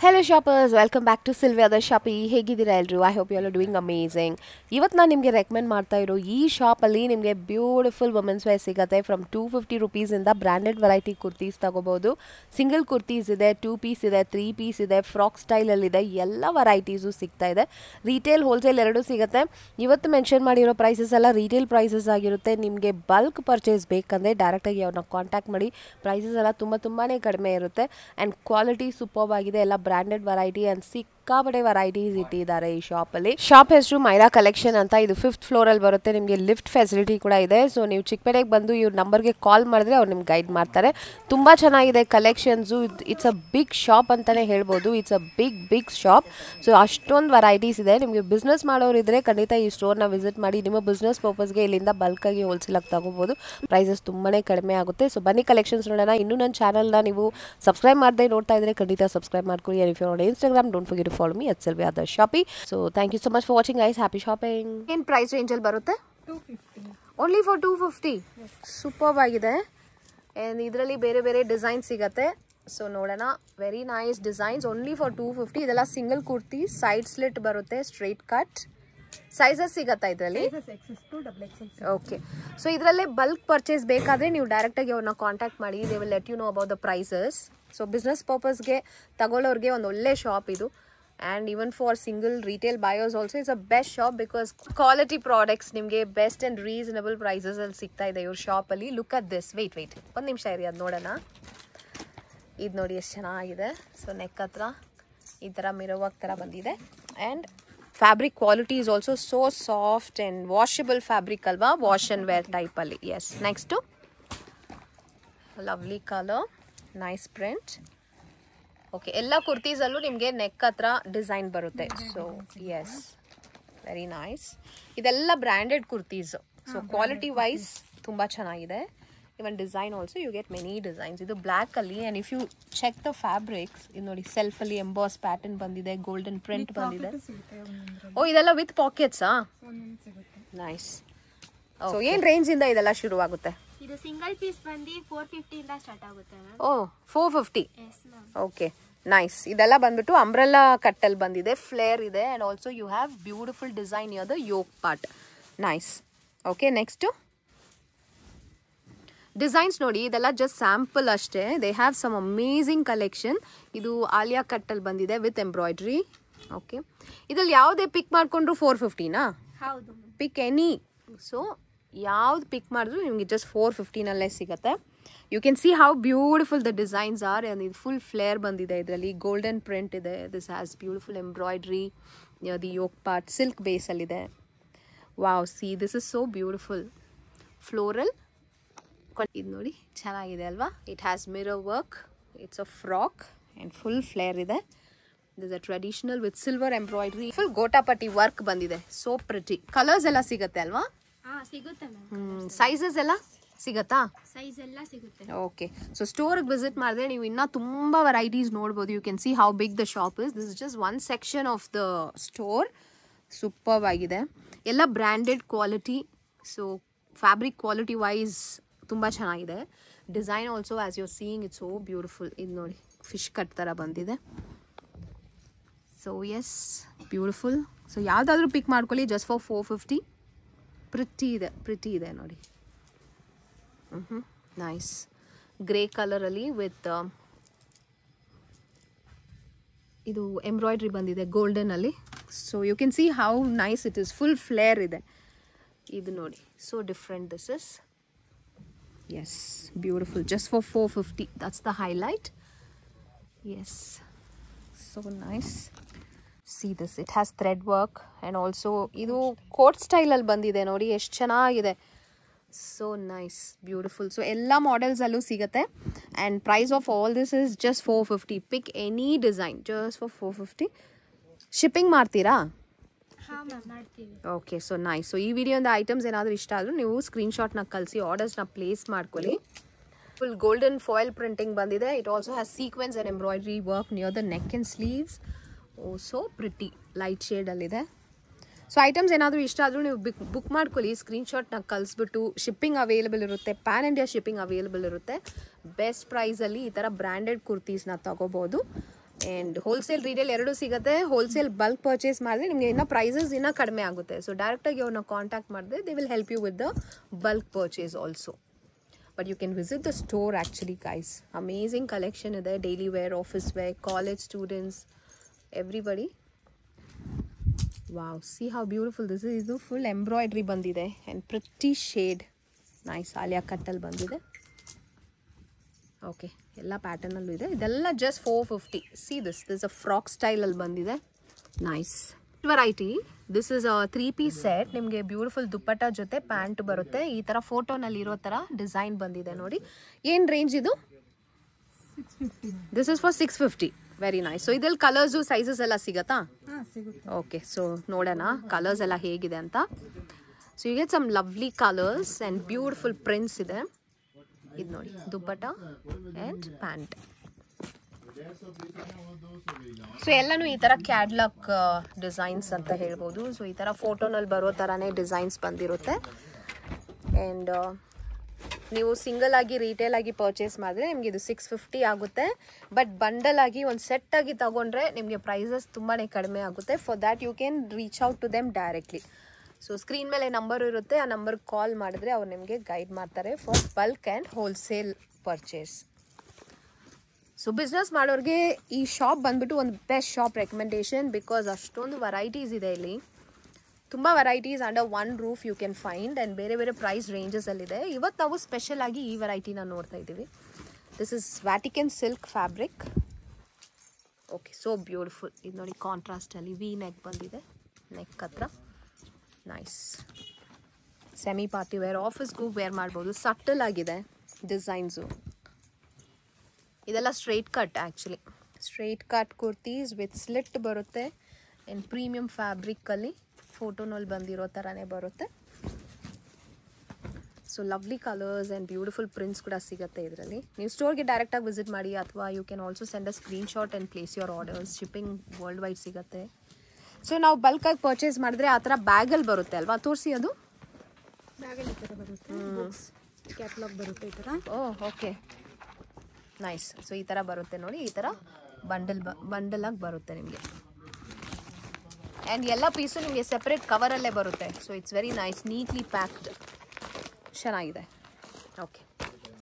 Hello shoppers, welcome back to Sylvia the Shoppy. ಹೇಗಿದ್ದೀರಾ ಎಲ್ಲರೂ? I hope you are doing amazing. ಇವತ್ತು ನಾನು ನಿಮಗೆ ರೆಕಮೆಂಡ್ ಮಾಡ್ತಾ ಇರೋ ಈ ಶಾಪಲ್ಲಿ ನಿಮಗೆ ಬ್ಯೂಟಿಫುಲ್ ವುಮೆನ್ಸ್ ವೇರ್ ಸಿಗುತ್ತೆ. ಫ್ರಮ್ 250 ರುಪೀಸಿಂದ ಬ್ರ್ಯಾಂಡೆಡ್ ವೆರೈಟಿ ಕುರ್ತೀಸ್ ತಗೋಬೋದು. ಸಿಂಗಲ್ ಕುರ್ತೀಸ್ ಇದೆ, 2 ಪೀಸ್ ಇದೆ, 3 ಪೀಸ್ ಇದೆ, ಫ್ರಾಕ್ ಸ್ಟೈಲಲ್ಲಿದೆ, ಎಲ್ಲ ವೆರೈಟೀಸು ಸಿಗ್ತಾ ಇದೆ. ರೀಟೇಲ್ ಹೋಲ್ಸೇಲ್ ಎರಡೂ ಸಿಗುತ್ತೆ. ಇವತ್ತು ಮೆನ್ಷನ್ ಮಾಡಿರೋ ಪ್ರೈಸಸ್ ಎಲ್ಲ ರೀಟೇಲ್ ಪ್ರೈಸಸ್ ಆಗಿರುತ್ತೆ. ನಿಮಗೆ ಬಲ್ಕ್ ಪರ್ಚೇಸ್ ಬೇಕಂದರೆ ಡೈರೆಕ್ಟಾಗಿ ಅವ್ರನ್ನ ಕಾಂಟ್ಯಾಕ್ಟ್ ಮಾಡಿ. ಪ್ರೈಸಸ್ ಎಲ್ಲ ತುಂಬಾ ಕಡಿಮೆ ಇರುತ್ತೆ ಆ್ಯಂಡ್ ಕ್ವಾಲಿಟಿ ಸೂಪರ್ಬ್ ಆಗಿದೆ. ಎಲ್ಲ ಬ್ರ್ಯಾಂಡೆಡ್ ವೆರೈಟಿ ಆ್ಯಂಡ್ ಸಿಕ್ಕಾಪಟ್ಟೆ ವೆರೈಟೀಸ್ ಇಟ್ಟಿದ್ದಾರೆ ಈ ಶಾಪಲ್ಲಿ. ಶಾಪ್ ಹೆಸರು ಮೈರಾ ಕಲೆಕ್ಷನ್ ಅಂತ. ಇದು 5th ಫ್ಲೋರಲ್ಲಿ ಬರುತ್ತೆ. ನಿಮಗೆ ಲಿಫ್ಟ್ ಫೆಸಿಲಿಟಿ ಕೂಡ ಇದೆ. ಸೊ ನೀವು ಚಿಕ್ಕಪೇಟೆಗೆ ಬಂದು ಇವ್ರ ನಂಬರ್ಗೆ ಕಾಲ್ ಮಾಡಿದ್ರೆ ಅವ್ರು ನಿಮ್ಗೆ ಗೈಡ್ ಮಾಡ್ತಾರೆ. ತುಂಬ ಚೆನ್ನಾಗಿದೆ collections. It's a big shop ಅಂತಲೇ ಹೇಳ್ಬೋದು. It's a big shop. So ಅಷ್ಟೊಂದು ವೆರೈಟೀಸ್ ಇದೆ. ನಿಮಗೆ ಬಿಸ್ನೆಸ್ ಮಾಡೋರಿದ್ರೆ ಖಂಡಿತ ಈ ಸ್ಟೋರ್ನ ವಿಸಿಟ್ ಮಾಡಿ. ನಿಮ್ಮ ಬಿಸ್ನೆಸ್ ಪರ್ಪಸ್ಗೆ ಇಲ್ಲಿಂದ ಬಲ್ಕಾಗಿ ಹೋಲ್ಸೇಲಾಗಿ ತಗೋಬೋದು. ಪ್ರೈಸಸ್ ತುಂಬಾ ಕಡಿಮೆ ಆಗುತ್ತೆ. ಸೊ ಬನ್ನಿ ಕಲೆಕ್ಷನ್ಸ್ ನೋಡೋಣ. ಇನ್ನೂ ನನ್ನ ಚಾನಲ್ನ ನೀವು ಸಬ್ಸ್ಕ್ರೈಬ್ ಮಾಡದೆ ನೋಡ್ತಾ ಇದ್ರೆ ಖಂಡಿತ ಸಬ್ಸ್ಕ್ರೈಬ್ ಮಾಡ್ಕೊಳ್ಳಿ. and if you're on Instagram, don't forget to follow me at Sylvia the Shoppy. So thank you so much for watching guys. Happy shopping. ಏನು ಪ್ರೈಸ್ ರೇಂಜಲ್ಲಿ ಬರುತ್ತೆ? 250. Only for 250. ಸೂಪರ್ಬ್ ಆಗಿದೆ. ಆ್ಯಂಡ್ ಇದರಲ್ಲಿ ಬೇರೆ ಬೇರೆ ಡಿಸೈನ್ ಸಿಗುತ್ತೆ. So ನೋಡೋಣ. Very nice designs. Only for 250. ಇದೆಲ್ಲ ಸಿಂಗಲ್ ಕುರ್ತಿ, ಸೈಡ್ ಸ್ಲಿಟ್ ಬರುತ್ತೆ, ಸ್ಟ್ರೈಟ್ ಕಟ್. ಸೈಜಸ್ ಸಿಗತ್ತಾ ಇದರಲ್ಲಿ? ಓಕೆ. ಸೊ ಇದರಲ್ಲೇ ಬಲ್ಕ್ ಪರ್ಚೇಸ್ ಬೇಕಾದರೆ ನೀವು ಡೈರೆಕ್ಟಾಗಿ ಅವ್ರನ್ನ ಕಾಂಟ್ಯಾಕ್ಟ್ ಮಾಡಿ. They will let you know about the prices. So business ಪರ್ಪಸ್ಗೆ ತಗೊಳ್ಳೋರಿಗೆ ಒಂದು ಒಳ್ಳೆ ಶಾಪ್ ಇದು. And even for single retail buyers also it's a best shop because quality products ನಿಮಗೆ ಬೆಸ್ಟ್ ಆ್ಯಂಡ್ ರೀಸನಬಲ್ ಪ್ರೈಸಸಲ್ಲಿ ಸಿಗ್ತಾ ಇದೆ ಇವ್ರ ಶಾಪಲ್ಲಿ. Look at this. ವೆಯ್ಟ್ ಒಂದು ನಿಮಿಷ ಇರಿ, ಅದು ನೋಡೋಣ. ಇದು ನೋಡಿ ಎಷ್ಟು ಚೆನ್ನಾಗಿದೆ. ಸೊ ನೆಕ್ ಹತ್ರ ಈ ಥರ ಮಿರರ್ ವರ್ಕ್ ಥರ ಬಂದಿದೆ. And fabric quality is also so soft and washable fabric ಅಲ್ವಾ, ವಾಶ್ ಆ್ಯಂಡ್ ವೇರ್ ಟೈಪಲ್ಲಿ. Yes. Next lovely colour, nice print. Okay. ಎಲ್ಲ ಕುರ್ತೀಸಲ್ಲೂ ನಿಮಗೆ ನೆಕ್ ಹತ್ರ ಡಿಸೈನ್ ಬರುತ್ತೆ. So yes, very nice. ಇದೆಲ್ಲ branded kurtis. So quality wise ತುಂಬ ಚೆನ್ನಾಗಿದೆ. Even design also you get many designs. ಇದು ಬ್ಲ್ಯಾಕಲ್ಲಿ. And if you check the fabrics, ಇದು ನೋಡಿ ಸೆಲ್ಫಲ್ಲಿ ಎಂಬಾಸ್ ಪ್ಯಾಟರ್ನ್ ಬಂದಿದೆ, ಗೋಲ್ಡನ್ ಪ್ರಿಂಟ್ ಬಂದಿದೆ. ಓ, ಇದೆಲ್ಲ ವಿತ್ ಪಾಕೆಟ್ಸಾ? ನೈಸ್. ಸೊ ಏನು ರೇಂಜಿಂದ ಇದೆಲ್ಲ ಶುರುವಾಗುತ್ತೆ? ಇದು ಸಿಂಗಲ್ ಪೀಸ್ ಬಂದು 450 ಇಂದ ಸ್ಟಾರ್ಟ್ ಆಗುತ್ತೆ ma'am. Oh, 450. Yes ma'am. Okay, nice. ಇದೆಲ್ಲ ಬಂದ್ಬಿಟ್ಟು ಅಂಬ್ರೆಲ್ಲಾ ಕಟ್ಟಲ್ಲಿ ಬಂದಿದೆ, ಫ್ಲೇರ್ ಇದೆ. And also you have beautiful design here the yoke part. Nice. Okay. Next designs ನೋಡಿ. ಇದೆಲ್ಲ ಜಸ್ಟ್ ಸ್ಯಾಂಪಲ್ ಅಷ್ಟೇ. They have some amazing collection. ಇದು ಆಲಿಯಾ ಕಟ್ಟಲ್ಲಿ ಬಂದಿದೆ ವಿತ್ ಎಂಬ್ರಾಯ್ಡ್ರಿ. ಓಕೆ. ಇದ್ರಲ್ಲಿ ಯಾವುದೇ ಪಿಕ್ ಮಾಡಿಕೊಂಡ್ರು 450ನಾ? ಹೌದು. ಪಿಕ್ ಎನಿ. ಸೊ ಯಾವ್ದು ಪಿಕ್ ಮಾಡಿದ್ರು ನಿಮಗೆ ಜಸ್ಟ್ 450ನಲ್ಲೇ ಸಿಗುತ್ತೆ. You can see how beautiful the designs are. And ಇದು ಫುಲ್ ಫ್ಲೇರ್ ಬಂದಿದೆ. ಇದರಲ್ಲಿ ಗೋಲ್ಡನ್ ಪ್ರಿಂಟ್ ಇದೆ. This has beautiful embroidery near the yoke part. Silk ಬೇಸಲ್ಲಿದೆ. Wow, see this is so beautiful. Floral. ಇದು ನೋಡಿ ಚೆನ್ನಾಗಿದೆ ಅಲ್ವಾ? It has mirror work. It's a frock and full flare ಇದೆ. This a traditional with silver embroidery. Full ಗೋಟಾಪಟ್ಟಿ work ಬಂದಿದೆ. So pretty. Colours ಎಲ್ಲ ಸಿಗುತ್ತೆ ಅಲ್ವಾ? ಸಿಗುತ್ತೆ ಮ್ಯಾಮ್. ಸೈಜಸ್ ಎಲ್ಲ ಸಿಗತ್ತಾ? ಸೈಜ್ ಎಲ್ಲ ಸಿಗುತ್ತೆ. ಓಕೆ. ಸೊ ಸ್ಟೋರ್ಗೆ ವಿಸಿಟ್ ಮಾಡಿದ್ರೆ ನೀವು ಇನ್ನೂ ತುಂಬ ವೆರೈಟೀಸ್ ನೋಡ್ಬೋದು. You can see how big the shop is. This is just one section of the store. Superb ಆಗಿದೆ. ಎಲ್ಲ branded quality. So fabric quality wise ತುಂಬ ಚೆನ್ನಾಗಿದೆ. Design also as you are seeing it's so beautiful. ಇದು ನೋಡಿ fish cut ಥರ ಬಂದಿದೆ. So S, beautiful. So ಯಾವುದಾದ್ರೂ ಪಿಕ್ ಮಾಡ್ಕೊಳ್ಳಿ ಜಸ್ಟ್ ಫಾರ್ 450. ಪ್ರಿಟಿ ಇದೆ ನೋಡಿ. ನೈಸ್. ಗ್ರೇ ಕಲರಲ್ಲಿ ವಿತ್ ಇದು ಎಂಬ್ರಾಯ್ಡ್ರಿ ಬಂದಿದೆ ಗೋಲ್ಡನಲ್ಲಿ. So you can see how nice it is. Full flare ಇದೆ. ಇದು ನೋಡಿ, so different this is. Yes, beautiful. Just for 450. That's the highlight. Yes, so nice. See this. It has thread work and also ಇದು coat ಸ್ಟೈಲಲ್ಲಿ ಬಂದಿದೆ ನೋಡಿ, ಎಷ್ಟು ಚೆನ್ನಾಗಿದೆ. So nice, beautiful. So ಎಲ್ಲ ಮಾಡೆಲ್ಸಲ್ಲೂ ಸಿಗುತ್ತೆ. And price of all this is just 450. Pick any design just for 450. Shipping ಮಾಡ್ತೀರಾ? ಹಾಂ ಮ್ಯಾಮ್, ಮಾಡ್ತೀವಿ. ಓಕೆ. So nice. ಸೊ ಈ ವಿಡಿಯೋದ ಐಟಮ್ಸ್ ಏನಾದರೂ ಇಷ್ಟ ಆದರೂ ನೀವು ಸ್ಕ್ರೀನ್ಶಾಟ್ನ ಕಳಿಸಿ ಆರ್ಡರ್ಸ್ನ ಪ್ಲೇಸ್ ಮಾಡ್ಕೊಳ್ಳಿ. ಫುಲ್ ಗೋಲ್ಡನ್ ಫಾಯಿಲ್ ಪ್ರಿಂಟಿಂಗ್ ಬಂದಿದೆ. It also has sequence and embroidery work near the neck and sleeves. Oh, so pretty. Light ಶೇಡಲ್ಲಿದೆ. ಸೊ ಐಟಮ್ಸ್ ಏನಾದರೂ ಇಷ್ಟ ಆದರೂ ನೀವು ಬುಕ್ ಮಾಡ್ಕೊಳ್ಳಿ. ಸ್ಕ್ರೀನ್ಶಾಟ್ನ ಕಳಿಸ್ಬಿಟ್ಟು. ಶಿಪ್ಪಿಂಗ್ ಅವೈಲೇಬಲ್ ಇರುತ್ತೆ. ಪ್ಯಾನ್ ಇಂಡಿಯಾ ಶಿಪ್ಪಿಂಗ್ ಅವೈಲೇಬಲ್ ಇರುತ್ತೆ. ಬೆಸ್ಟ್ ಪ್ರೈಸಲ್ಲಿ ಈ ಥರ ಬ್ರ್ಯಾಂಡೆಡ್ ಕುರ್ತೀಸ್ನ ತಗೋಬೋದು. ಆ್ಯಂಡ್ ಹೋಲ್ಸೇಲ್ ರೀಟೇಲ್ ಎರಡೂ ಸಿಗುತ್ತೆ. ಹೋಲ್ಸೇಲ್ ಬಲ್ಕ್ ಪರ್ಚೇಸ್ ಮಾಡಿದ್ರೆ ನಿಮಗೆ ಇನ್ನೂ ಪ್ರೈಸಸ್ ಇನ್ನೂ ಕಡಿಮೆ ಆಗುತ್ತೆ. ಸೊ ಡೈರೆಕ್ಟಾಗಿ ಅವ್ರನ್ನ ಕಾಂಟ್ಯಾಕ್ಟ್ ಮಾಡಿದ್ರೆ they will help you with the bulk purchase also. But you can visit the store actually guys. Amazing collection ಇದೆ. Daily wear, office wear, college students, everybody. Wow, see how beautiful this is. ಇದು full embroidery ಬಂದಿದೆ and pretty shade. Nice Alia ಕಟ್ಟಲ್ಲಿ ಬಂದಿದೆ. Okay, ಎಲ್ಲ ಪ್ಯಾಟರ್ನಲ್ಲೂ ಇದೆ. ಇದೆಲ್ಲ just 450. See this a frock ಸ್ಟೈಲಲ್ಲಿ ಬಂದಿದೆ. Nice variety. This is a 3 piece set. ನಿಮಗೆ ಬ್ಯೂಟಿಫುಲ್ ದುಪ್ಪಟ್ಟ ಜೊತೆ ಪ್ಯಾಂಟ್ ಬರುತ್ತೆ. ಈ ಥರ ಫೋಟೋನಲ್ಲಿ ಇರೋ ಥರ ಡಿಸೈನ್ ಬಂದಿದೆ ನೋಡಿ. ಏನು ರೇಂಜ್ ಇದು? 650. This is for 650. Very nice. So ಇದ್ರಲ್ಲಿ ಕಲರ್ಸು ಸೈಜಸ್ ಎಲ್ಲ ಸಿಗುತ್ತಾ? ಸಿಗುತ್ತೆ. ಓಕೆ, ಸೊ ನೋಡೋಣ ಕಲರ್ಸ್ ಎಲ್ಲ ಹೇಗಿದೆ ಅಂತ. So you get some lovely colours and beautiful prints ಇದೆ. ಇದು ನೋಡಿ ದುಪ್ಪಟ್ಟ ಆ್ಯಂಡ್ ಪ್ಯಾಂಟ್. ಸೊ ಎಲ್ಲನೂ ಈ ಥರ ಕ್ಯಾಡ್ಲಾಕ್ ಡಿಸೈನ್ಸ್ ಅಂತ ಹೇಳ್ಬೋದು. ಸೊ ಈ ಥರ ಫೋಟೋನಲ್ಲಿ ಬರೋ ಥರನೇ ಡಿಸೈನ್ಸ್ ಬಂದಿರುತ್ತೆ. ಆ್ಯಂಡ್ ನೀವು ಸಿಂಗಲ್ ಆಗಿ ರಿಟೇಲ್ ಆಗಿ ಪರ್ಚೇಸ್ ಮಾಡಿದ್ರೆ ನಿಮಗೆ ಇದು 650 ಆಗುತ್ತೆ. ಬಟ್ ಬಂಡಲ್ ಆಗಿ ಒಂದು ಸೆಟ್ ಆಗಿ ತಗೊಂಡ್ರೆ ನಿಮಗೆ ಪ್ರೈಸಸ್ ತುಂಬಾ ಕಡಿಮೆ ಆಗುತ್ತೆ. For that you can reach out to them directly. So screen ಮೇಲೆ ನಂಬರ್ ಇರುತ್ತೆ, ಆ ನಂಬರ್ಗೆ ಕಾಲ್ ಮಾಡಿದ್ರೆ ಅವ್ರು ನಿಮಗೆ ಗೈಡ್ ಮಾಡ್ತಾರೆ for bulk and wholesale purchase. So business ಮಾಡೋರಿಗೆ ಈ ಶಾಪ್ ಬಂದ್ಬಿಟ್ಟು ಒಂದು ಬೆಸ್ಟ್ ಶಾಪ್ ರೆಕಮೆಂಡೇಷನ್. ಬಿಕಾಸ್ ಅಷ್ಟೊಂದು ವೆರೈಟೀಸ್ ಇದೆ ಇಲ್ಲಿ. ತುಂಬ varieties under one roof you can find. And ಬೇರೆ ಬೇರೆ ಪ್ರೈಸ್ ರೇಂಜಸಲ್ಲಿದೆ. ಇವತ್ತು ನಾವು ಸ್ಪೆಷಲ್ ಆಗಿ ಈ ವೆರೈಟಿನ ನೋಡ್ತಾ ಇದ್ದೀವಿ. This is Vatican silk fabric. Okay, so beautiful. ಇದು ನೋಡಿ ಕಾಂಟ್ರಾಸ್ಟಲ್ಲಿ ವಿ ನೆಕ್ ಬಂದಿದೆ. ನೆಕ್ ಹತ್ರ ನೈಸ್. ಸೆಮಿ ಪಾರ್ಟಿ ವೇರ್, ಆಫೀಸ್ಗೂ ವೇರ್ ಮಾಡ್ಬೋದು. ಸಟಲ್ ಆಗಿದೆ ಡಿಸೈನ್ಸು. ಇದೆಲ್ಲ straight cut actually. Straight cut kurtis with slit ಬರುತ್ತೆ. ಆ್ಯಂಡ್ ಪ್ರೀಮಿಯಂ ಫ್ಯಾಬ್ರಿಕ್ಕಲ್ಲಿ ಫೋಟೋನಲ್ಲಿ ಬಂದಿರೋ ಥರನೇ ಬರುತ್ತೆ. So lovely colours and beautiful prints ಕೂಡ ಸಿಗುತ್ತೆ ಇದರಲ್ಲಿ. ನೀವು ಸ್ಟೋರ್ಗೆ ಡೈರೆಕ್ಟಾಗಿ ವಿಸಿಟ್ ಮಾಡಿ, ಅಥವಾ you can also send a screenshot and place your orders. Shipping world wide ಸಿಗುತ್ತೆ. ಸೊ ನಾವು ಬಲ್ಕಾಗಿ ಪರ್ಚೇಸ್ ಮಾಡಿದ್ರೆ ಆ ಥರ ಬ್ಯಾಗಲ್ಲಿ ಬರುತ್ತೆ ಅಲ್ವಾ? ತೋರಿಸಿ ಅದು. ಬ್ಯಾಗಲ್ಲಿ ಈ ಥರ ಬರುತ್ತೆ. ಕ್ಯಾಟ್ಲಾಗ್ ಬರುತ್ತೆ ಈ ಥರ. Okay, nice. ಸೊ ಈ ಥರ ಬರುತ್ತೆ ನೋಡಿ. ಈ ಥರ ಬಂಡಲಾಗಿ ಬರುತ್ತೆ ನಿಮಗೆ. ಆ್ಯಂಡ್ ಎಲ್ಲ ಪೀಸು ನಿಮಗೆ ಸೆಪ್ರೇಟ್ ಕವರಲ್ಲೇ ಬರುತ್ತೆ. So it's very nice, neatly packed. ಚೆನ್ನಾಗಿದೆ. ಓಕೆ.